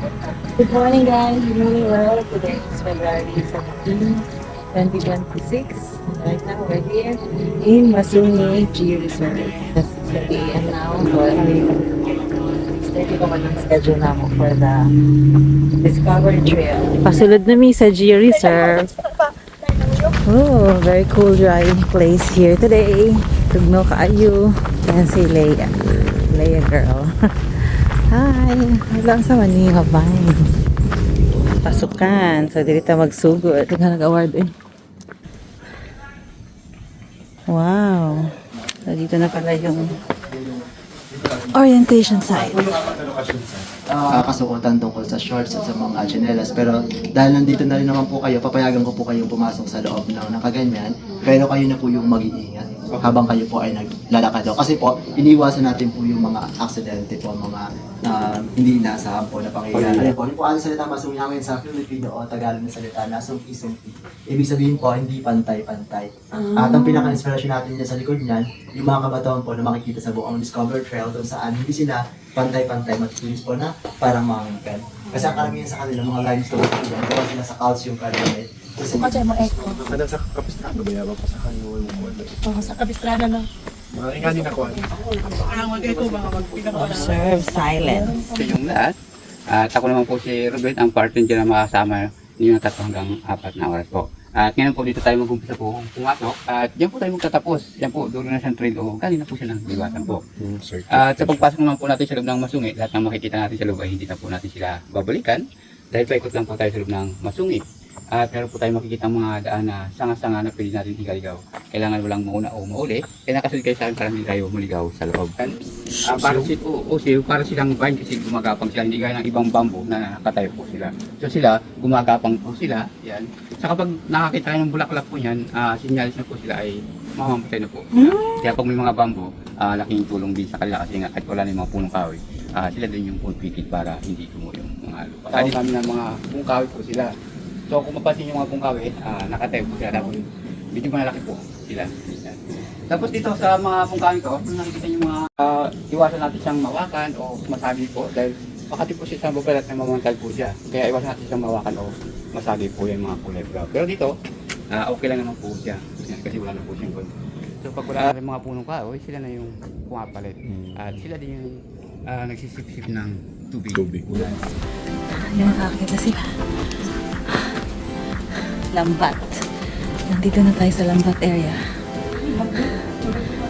Good morning guys, good morning world. Today is February 17, 2026. Right now we're here in Masungi G Resort. That's 6 a.m. now. So steady ko man ang schedule na mo for the Discovery Trail. Pasulod na mi sa G Reserve. Oh, very cool driving place here today. Tugno kaayo. Yan si Leia. Leia girl. Hi! Wala sa Manila Vine. Pasukan. So, dito magsugod. Ito ka nag-award eh. Wow! So, dito na pala yung orientation site. Kasuotan tungkol sa shorts at sa mga chinelas. Pero dahil nandito na rin naman po kayo, papayagan ko po kayong pumasok sa loob ng nakaganyan. Pero kayo na po yung mag-iingat habang kayo po ay naglalakad. Kasi po, iniwasan natin po yung mga aksidente po, mga hindi inaasahan po na pangyayari. Ano po ang salita masungin namin sa Filipino o Tagalog na salita na sumpi-sumpi. Ibig sabihin po, hindi pantay-pantay. At ang pinaka-inspirasyon natin dyan sa likod niyan, yung mga kabataan po na makikita sa buong Discover Trail kung saan hindi sila pantay-pantay matutulis po na parang manganggan. Kasi ang karamihan sa kanila, mga limestone po yan, gawa sila sa calcium carbonate. Kasi mo echo. Ano sa kapistrado ba yawa pa sa kanyo yung wala? Oo, sa kapistrada na. Mga ingani na kuha. Observe silence. Sa inyong lahat. At ako naman po si Robert, ang partner dyan na makasama ninyo ng 3 hanggang 4 na oras po. At ngayon po dito tayo mag-umpisa po pumasok. At diyan po tayo magtatapos. Diyan po, dulo na siyang trail o kanina po siya ng liwatan po. At sa pagpasok naman po natin sa loob ng Masungi, lahat ng makikita natin sa loob ay hindi na po natin sila babalikan. Dahil paikot lang po tayo sa loob ng Masungi. At meron po tayo makikita mga daan na sanga-sanga na pwede natin ikaligaw. Kailangan walang mauna o mauli. Kaya nakasunod kayo sa akin para hindi tayo maligaw sa loob. Para silang vine kasi gumagapang sila. Hindi gaya ng ibang bamboo na nakatayo po sila. So sila, gumagapang po sila. Yan. Sa kapag nakakita kayo ng bulaklak po niyan, sinyalis na po sila ay mamamatay na po. Kaya pag may mga bamboo, laking tulong din sa kanila kasi nga kahit wala na yung mga punong kahoy, sila din yung pulpitit para hindi tumuyo yung mga lupa. Kaya kami ng mga punong kahoy po sila. So kung mapasin yung mga pungkawi, nakatayo po sila. Tapos medyo malaki po sila. Yan. Tapos dito sa mga pungkawi ko, kung nakikita yung mga iwasan natin siyang mawakan o masabi po dahil makati po siya sa babalat na mamantag po siya. Kaya iwasan natin siyang mawakan o masabi po yung mga kulay brown. Pero dito, okay lang naman po siya. Yan, kasi wala na po siyang gold. So pag wala na mga punong kahoy, sila na yung pumapalit. At sila din yung nagsisip-sip ng tubig. Ayan, nakakita sila. Lambat. Nandito na tayo sa Lambat area.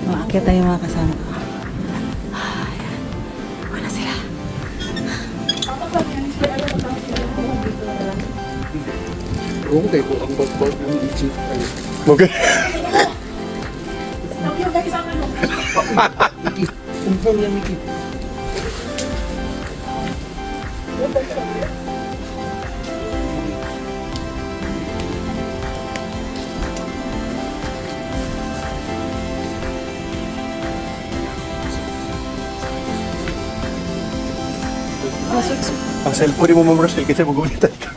Maakyat tayo mga kasama ko. Ayan. Wala sila. Okay po, ang bag-bag ng ichi. Okay. Ang cellphone mo Ma'am Rochelle kasi magulitan ka.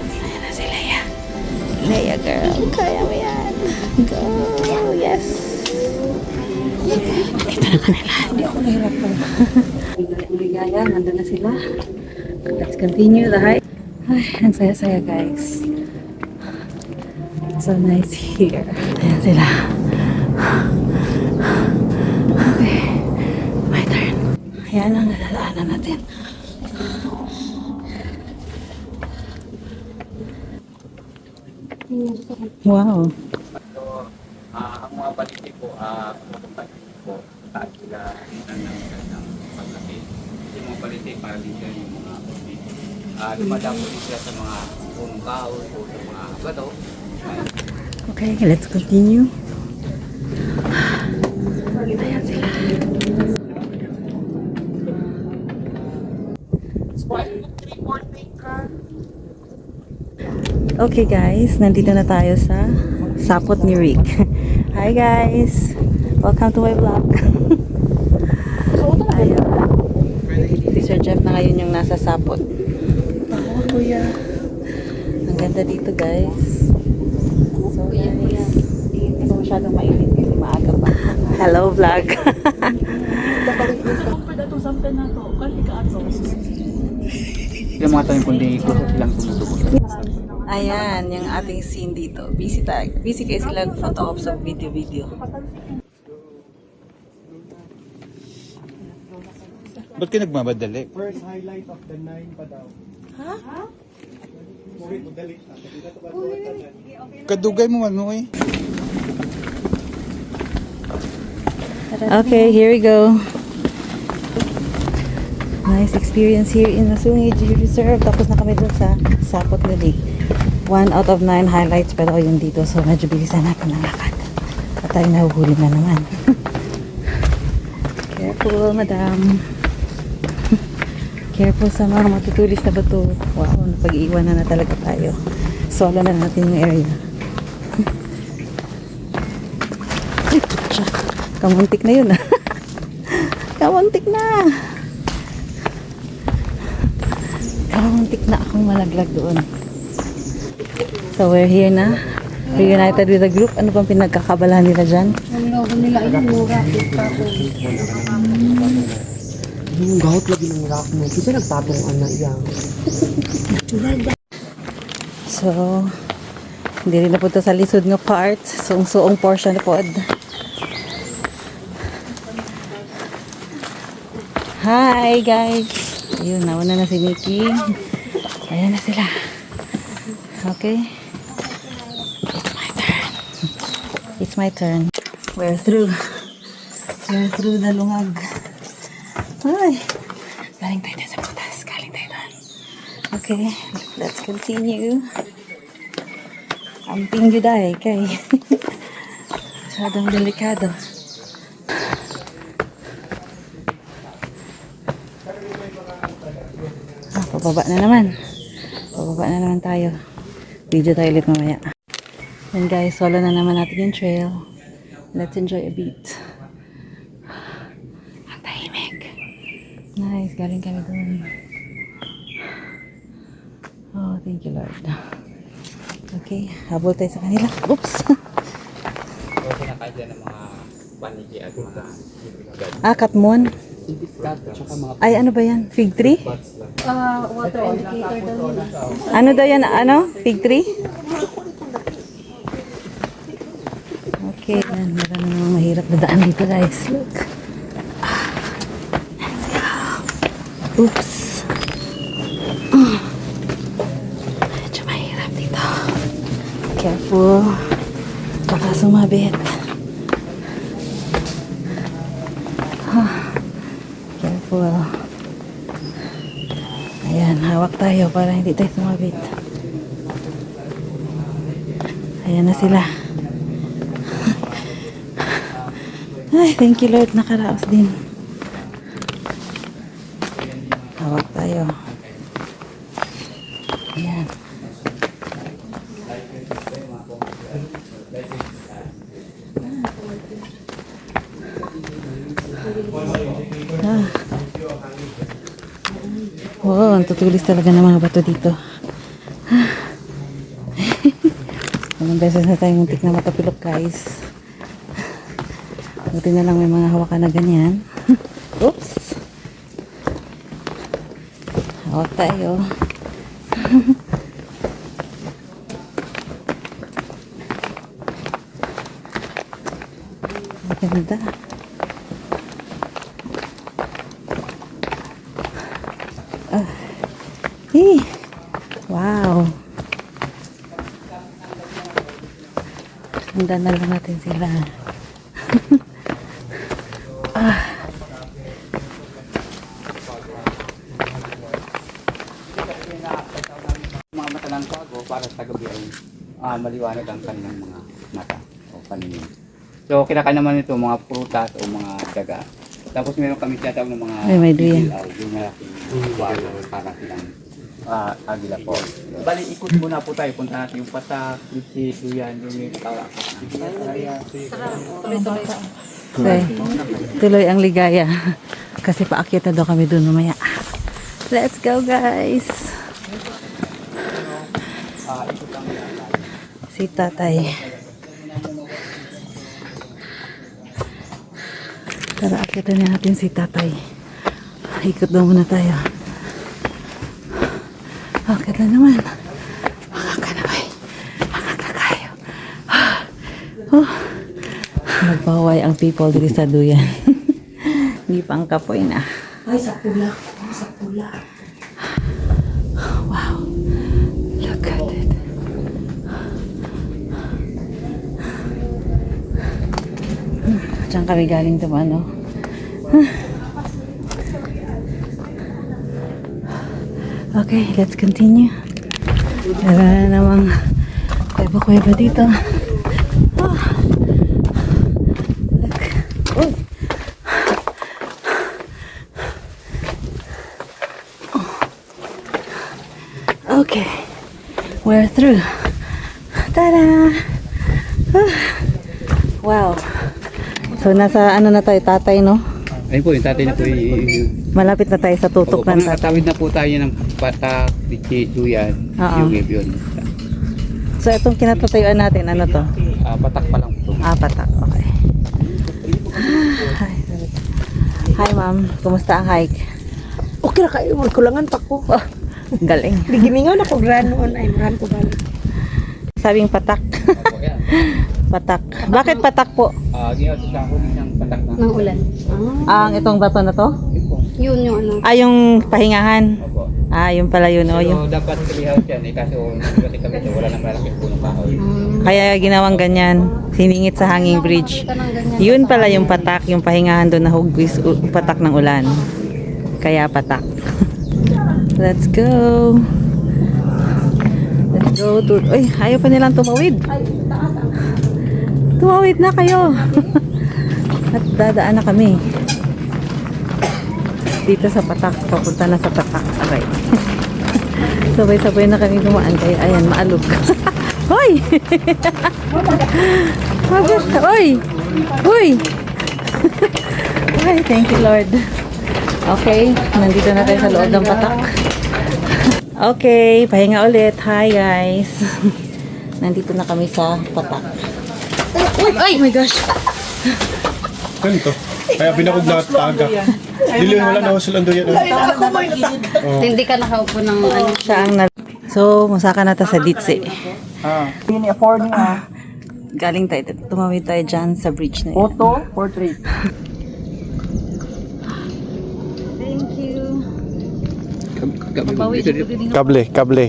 Ayan na si Leia. Leia girl. Kaya mo yan. Go. Yes. Ito na kanila. Hindi ako nahirapan. Uligaya. Nandun na sila. Let's continue the hike. Ay, ang saya-saya guys. It's so nice here. Ayan sila. Okay. My turn. Ayan ang nalalaanan natin. Wow. So, ang mga baliti po, po, taas sila ng paglaki. Kasi mga baliti, para din sila yung mga baliti. Dumadako din sila sa mga punong kahoy o sa mga bato. Okay, let's continue. Ayan sila. Okay guys, nandito na tayo sa sapot ni Rick. Hi guys! Welcome to my vlog. Ayan. nasa sapot. Oh, kuya. Ang ganda dito, guys. So, nice. Hindi ko masyadong mainit kasi maaga pa. Hello, vlog. Yung mga tayo kundi gusto silang tumutubo. Ayan, yung ating scene dito. Busy tayo. Busy kayo sila photo ops sa video. Ba't ka nagmamadali? First highlight of the 9 pa daw. Kadugay mo ano eh. Okay, here we go. Nice experience here in Masungi Reserve. Tapos na kami dun sa Sapot na Lake. 1 out of 9 highlights pero yun dito. So medyo bilisan natin ang lakad. At tayo nahuhuli na naman. Careful, madam. Careful sa mga matutulis na bato. Wow, napag-iwan na talaga tayo. Solo na natin yung area. Kamuntik na yun ah. Kamuntik na. Kamuntik na akong malaglag doon. So we're here na. Reunited with the group. Ano bang pinagkakabalahan nila dyan? Yung gahot lagi ng rock mo. Kasi nagpatong ang naiyang. So, hindi rin napunta sa lisod nga part. Suong portion na pod. Hi guys! Ayun, nauna na si Mickey. Ayan na sila. Okay. It's my turn. We're through. We're through the lungag. Ay! Galing tayo sa butas. Galing tayo doon. Okay, let's continue. Amping juday, kay. Masyadong delikado. Pababa na naman. Pababa na naman tayo. Video tayo ulit mamaya. And guys, solo na naman natin yung trail. Let's enjoy a beat. Ang tahimik. Nice, galing kami doon. Oh, thank you Lord. Okay, habol tayo sa kanila. Oops! So, kinakain dyan ng mga paniki at mga Katmon. tsaka mga Ay, ano ba yan? Fig tree? Water indicator daw nila. Ano daw yan? Ano? Fig tree? Okay, yan. Marami namang mahirap na daan dito, guys. Look. Let's go. Oops. Medyo mahirap dito. Careful. Baka sumabit. Careful. Ayan, hawak tayo para hindi tayo sumabit. Ayan na sila. Ay, thank you Lord, nakaraos din. Hawak tayo. Ayan. Wow, ang tutulis talaga ng mga bato dito. Ilang beses na tayo muntik na matapilok, guys. Buti na lang may mga hawakan na ganyan. Oops! Hawak tayo. Maganda. Wow. Handa na lang natin sila. mga mata ng kwago para sa gabi ay maliwanag ang kanilang mga mata o paningin. So, kinakain naman ito mga prutas o mga daga. Tapos meron kami tinatawag ng mga May duyan. yung malaking kwago para silang agila po. Bali, ikot muna po tayo. Punta natin yung patak, lipsi, duyan, yung tawa. Okay. Tuloy ang ligaya. Kasi paakyat na daw kami dun mamaya. Let's go, guys. Si tatay. Tara, akitan natin si tatay. Ikot daw muna tayo. Akit na naman. Akaka na ba? Akaka kayo. Oh. Nagbaway ang people dito sa duyan. Hindi pang kapoy na. Ay, sa pula. Sa pula. Wow. Look at it. Diyan kami galing tumano. Okay, let's continue. Meron na namang kuweba-kuweba dito. Oh. Look. Uy. Okay, we're through. Tada! Wow. So, nasa ano na tayo, tatay, no? Ayun po, yung tatay na po Malapit na tayo sa tutok ng tatay. nakatawid na po tayo ng patak, duyan, Oo. yung yun. So, itong kinatatayuan natin, ano to? Patak pa lang po. Patak. Okay. Hi, ma'am. Kumusta ang hike? Okay na kayo, magkulangan pa ko. Oh, galing. Digimingaw na ko granoon ay maran ko balik. Sabing patak. Opo, yan. Patak. Bakit patak po? Ginawa sa ako ng patak na. Ng ulan. Ang itong bato na to? Yun po. Yun yung ano. Yung pahingahan. Opo. Yung pala yun, oh. So, dapat kalihaw yan eh, kaso nagkati kami ito, wala nang malaki po ng kahoy. Kaya ginawang ganyan. Siningit sa hanging bridge. Ito ng ganyan. Yun pala yung patak, yung pahingahan doon na hugis, patak ng ulan. Kaya patak. Let's go. Let's go to... Uy, ayaw pa nilang tumawid. Tumawid na kayo. At dadaan na kami. Dito sa patak. Papunta na sa patak. Aray. Sabay-sabay na kami dumaan. Kaya ayan, maalog. Hoy! Hoy! Hoy! Ay, thank you, Lord. Okay, nandito na tayo sa loob ng patak. Okay, pahinga ulit. Hi, guys. Nandito na kami sa patak. Ay, oh my gosh. Ganito. Kaya binakog na at taga. Dili wala na sila doon yan. Hindi ka nakaupo ng ano. Siya ang So, musaka na tayo sa Ditse. Galing tayo. Tumawid tayo dyan sa bridge na yun. Photo, portrait. Thank you. Bawi dito din. Kable.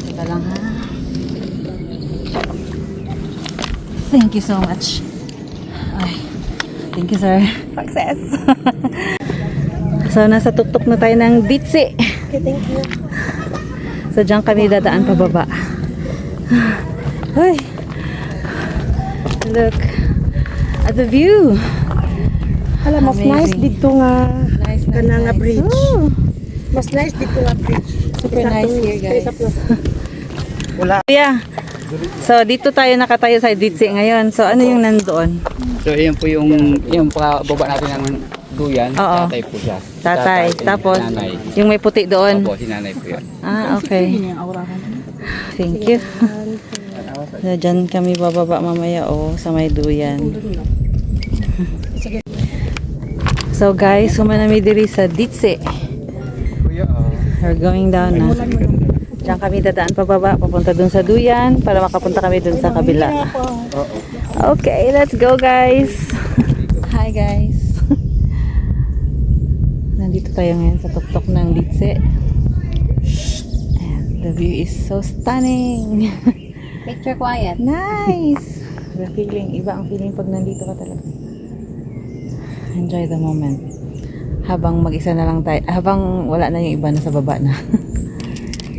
Teka lang ha. Thank you so much. Ay, thank you, sir. Success. So, nasa tuktok na tayo ng Ditse. Okay, thank you. So, dyan kami dadaan pababa. Ay. Look at the view. Alam, mas nice Amazing. dito nga Nice, kana nga bridge. Oh, Mas nice dito nga bridge. super nice here, guys. Sa plus. Yeah. So, dito tayo nakatayo sa Ditse ngayon. So, ano yung nandoon? So, yun po yung baba natin ng duyan, Oo. tatay po siya. Tatay. Tapos, nanay. yung may puti doon. Opo, si nanay po yun. Okay. Thank you. So, dyan kami bababa mamaya sa may duyan. So guys, sumanami diri sa Ditse. We're going down na. Diyan kami dadaan pababa, papunta dun sa duyan para makapunta kami dun sa kabila. Okay, let's go guys. Hi guys. Nandito tayo ngayon sa tuktok ng Ditse. And the view is so stunning. Picture quiet. Nice! The feeling, iba ang feeling pag nandito ka talaga. Enjoy the moment. Habang mag-isa na lang tayo, habang wala na yung iba na sa baba na.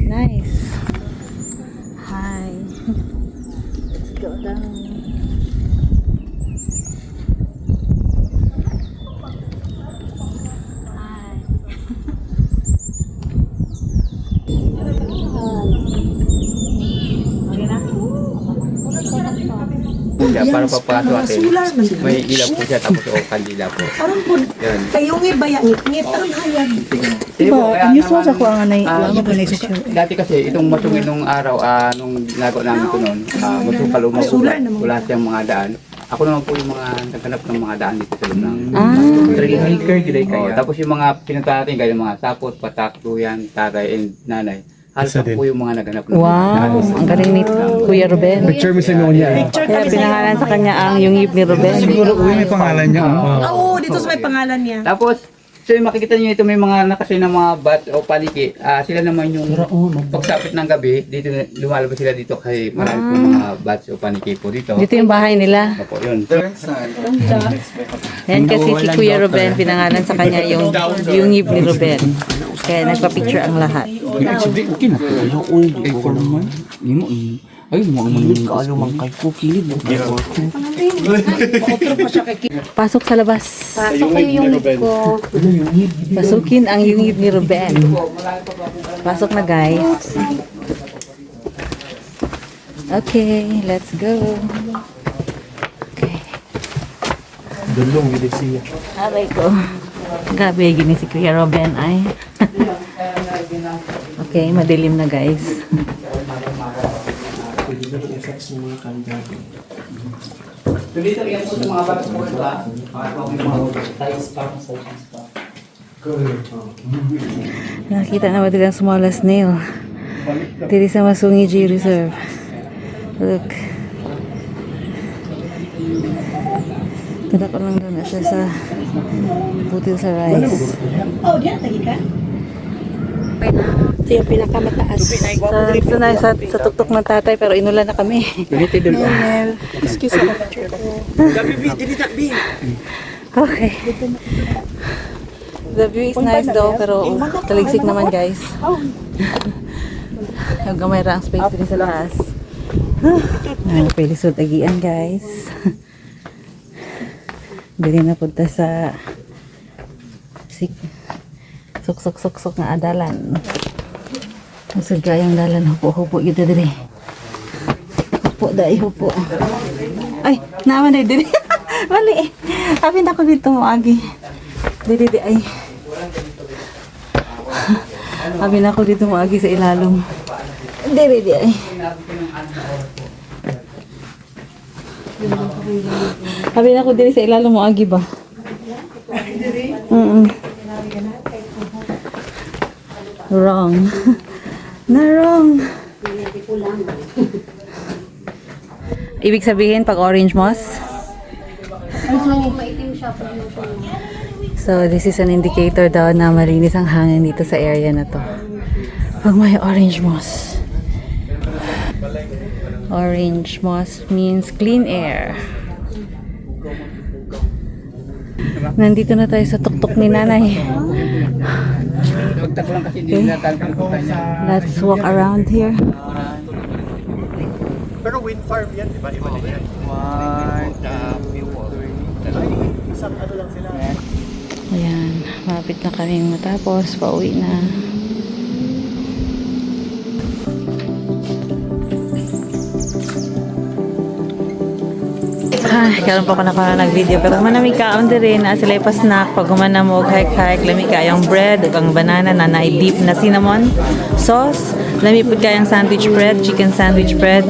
Nice! Hi! Let's go down. Hi! Okay na? po siya para papasok natin. May ilaw po siya tapos o kandila po. Parang po, Yan. kayo nga ba yan? Ngit ang hayag. Diba, unusual sa kuha nga na dati kasi itong masungin nung araw, nung ginagawa namin ko noon, masukal wala siyang mga daan. Ako naman po yung mga naghanap ng mga daan dito sa Lunang. Tapos yung mga pinunta natin, gaya mga sapot, patak, tuyan, tatay, and nanay. Halos ako po yung mga naghanap ng Wow, ang galing ni Kuya Ruben. Picture mo sa inyo niya. Kaya pinangalan sa kanya ang yungib ni Ruben. Siguro uwi may pangalan niya. Oo, dito sa may pangalan niya. Tapos, so yung makikita nyo ito may mga nakasay na mga bats o paliki, sila naman yung pagsapit ng gabi, dito lumalabas sila dito kasi marami po mga bats o paliki po dito. Dito yung bahay nila. Opo, yun. Yan kasi si Kuya Ruben, pinangalan sa kanya yung yungib ni Ruben. Kaya nagpa-picture ang lahat. Pasok sa labas. Pasok ko yung ko. Pasukin ang yungib ni Ruben. Pasok na guys. Okay, let's go. Okay. Dulong, gilid siya. Aray ko. Grabe, gini si Kuya Ruben ay. Okay, madilim na guys. Dito yan po sa mga bats po ito Nakita na ba din ang small snail? Dito sa Masungi G Reserve. Look. Tada ko lang doon na siya sa butil sa rice. Oh, diyan, tagi ka? Ito yung pinakamataas. Sa tuktok ng tatay pero inulan na kami. Excuse me. Okay. The view is nice though pero taligsik naman guys. Gamay ra ang space din sa taas. Pilisod agian guys. Dili na punta sa sok nga adalan. Masud kayang dalan hupo-hupo gitu diri. Hupo dai hupo. Ay, naman dai diri. Mali. Abi na ko dito mo agi. Diri di ay. Abi na ko dito mo agi sa ilalom. Diri di ay. Abi na ko diri sa ilalom mo agi ba? Wrong. Na wrong. Ibig sabihin pag orange moss? Maitim siya pag So this is an indicator daw na malinis ang hangin dito sa area na to. Pag may orange moss. Orange moss means clean air. Nandito na tayo sa tuktok ni nanay. Pagtak lang kasi hindi nila talputan niya. Let's walk around here. Pero wind farm yan, di ba? Iba din yan. Isang ano lang sila. Ayan, malapit na kaming matapos. Pauwi na. Karon pa ko na nag-video pero manamig ka on rin na sila pa snack pag humana mo hike lami kayang bread ug ang banana na deep na cinnamon sauce lami pud kayang sandwich bread chicken sandwich bread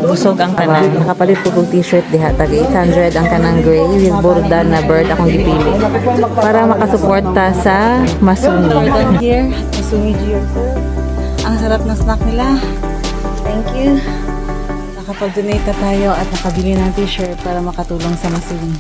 busog ang kanan nakapalit po kog t-shirt diha tag 800 ang kanang gray with borda na bird akong gipili para makasuporta sa Masungi here Masungi here ang sarap ng snack nila thank you. Nakapag-donate na tayo at nakabili ng t-shirt para makatulong sa Masungi.